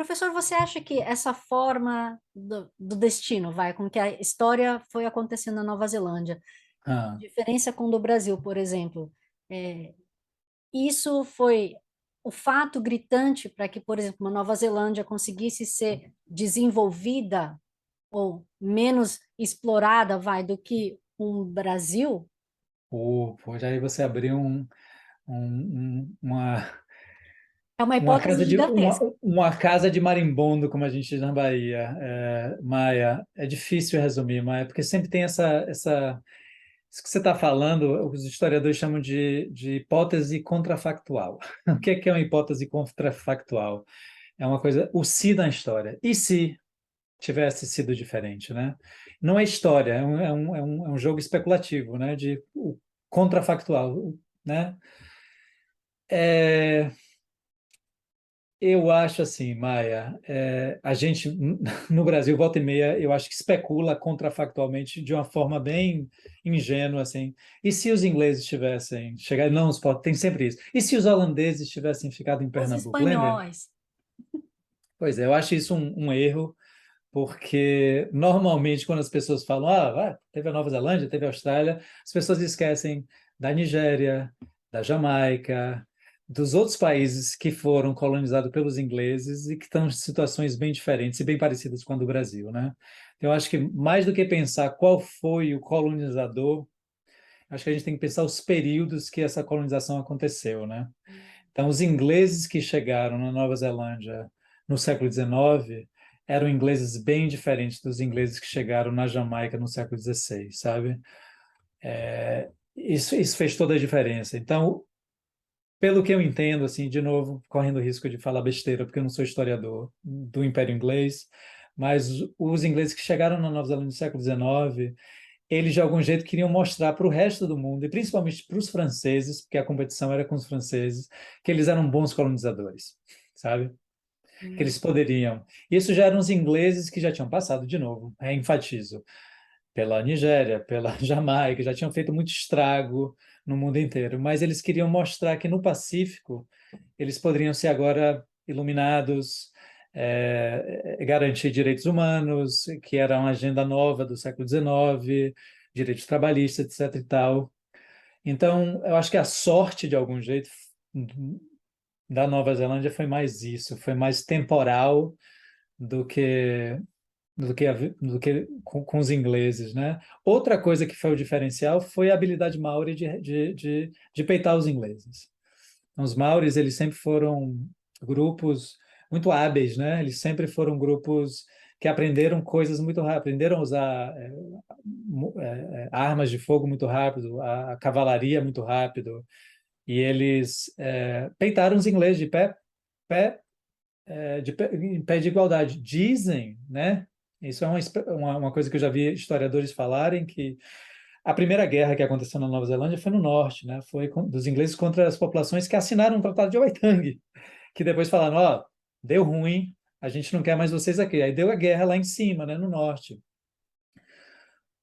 Professor, você acha que essa forma do destino, com que a história foi acontecendo na Nova Zelândia, Ah, diferença com o do Brasil, por exemplo, é, isso foi o fato gritante para que, por exemplo, uma Nova Zelândia conseguisse ser desenvolvida ou menos explorada, do que um Brasil? já aí você abriu É uma uma hipótese casa de gigantesca. uma casa de marimbondo, como a gente diz na Bahia. Maia, é difícil resumir, Maia, porque sempre tem essa isso que você está falando, os historiadores chamam de hipótese contrafactual. O que é uma hipótese contrafactual? É uma coisa, o se na história. E se tivesse sido diferente, né? Não é história, é um jogo especulativo, né? De o contrafactual, né? É, eu acho assim, Maia, a gente no Brasil, volta e meia, eu acho que especula contrafactualmente de uma forma bem ingênua, assim. E se os ingleses tivessem chegado, não, tem sempre isso. E se os holandeses tivessem ficado em Os Pernambuco, lembra? espanhóis. Pois é, eu acho isso um erro, porque normalmente quando as pessoas falam, teve a Nova Zelândia, teve a Austrália, as pessoas esquecem da Nigéria, da Jamaica, dos outros países que foram colonizados pelos ingleses e que estão em situações bem diferentes e bem parecidas com a do Brasil, né? Então, eu acho que mais do que pensar qual foi o colonizador, acho que a gente tem que pensar os períodos que essa colonização aconteceu, né? Então, os ingleses que chegaram na Nova Zelândia no século XIX eram ingleses bem diferentes dos ingleses que chegaram na Jamaica no século XVI, sabe? Isso fez toda a diferença. Então, pelo que eu entendo, assim, de novo, correndo o risco de falar besteira, porque eu não sou historiador do Império Inglês, mas os ingleses que chegaram na Nova Zelândia no século XIX, eles de algum jeito queriam mostrar para o resto do mundo, e principalmente para os franceses, porque a competição era com os franceses, que eles eram bons colonizadores, sabe? Que Hum. eles poderiam. Isso já eram os ingleses que já tinham passado, de novo, enfatizo, pela Nigéria, pela Jamaica, já tinham feito muito estrago no mundo inteiro, mas eles queriam mostrar que no Pacífico eles poderiam ser agora iluminados, garantir direitos humanos, que era uma agenda nova do século XIX, direitos trabalhistas, etc. e tal. Então, eu acho que a sorte, de algum jeito, da Nova Zelândia foi mais isso, foi mais temporal do que com os ingleses, né? Outra coisa que foi o diferencial foi a habilidade maori de peitar os ingleses. Então, os maoris, eles sempre foram grupos muito hábeis, né? Eles sempre foram grupos que aprenderam coisas muito rápido, aprenderam a usar armas de fogo muito rápido, a cavalaria muito rápido, e eles peitaram os ingleses pé, em pé de igualdade. Dizem, né? Isso é uma coisa que eu já vi historiadores falarem, que a primeira guerra que aconteceu na Nova Zelândia foi no norte, né? Foi dos ingleses contra as populações que assinaram o Tratado de Waitangi, que depois falaram, ó, deu ruim, a gente não quer mais vocês aqui. Aí deu a guerra lá em cima, né, no norte.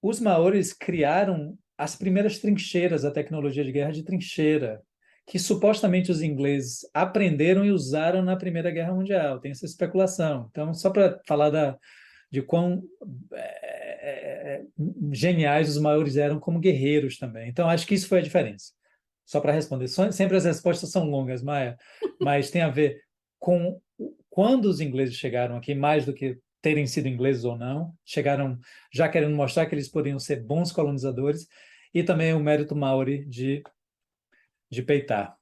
Os maores criaram as primeiras trincheiras, a tecnologia de guerra de trincheira, que supostamente os ingleses aprenderam e usaram na Primeira Guerra Mundial. Tem essa especulação. Então, só para falar de quão geniais os maores eram como guerreiros também. Então, acho que isso foi a diferença. Só para responder, sempre as respostas são longas, Maia, mas tem a ver com quando os ingleses chegaram aqui, mais do que terem sido ingleses ou não, chegaram já querendo mostrar que eles poderiam ser bons colonizadores, e também o mérito maori de peitar.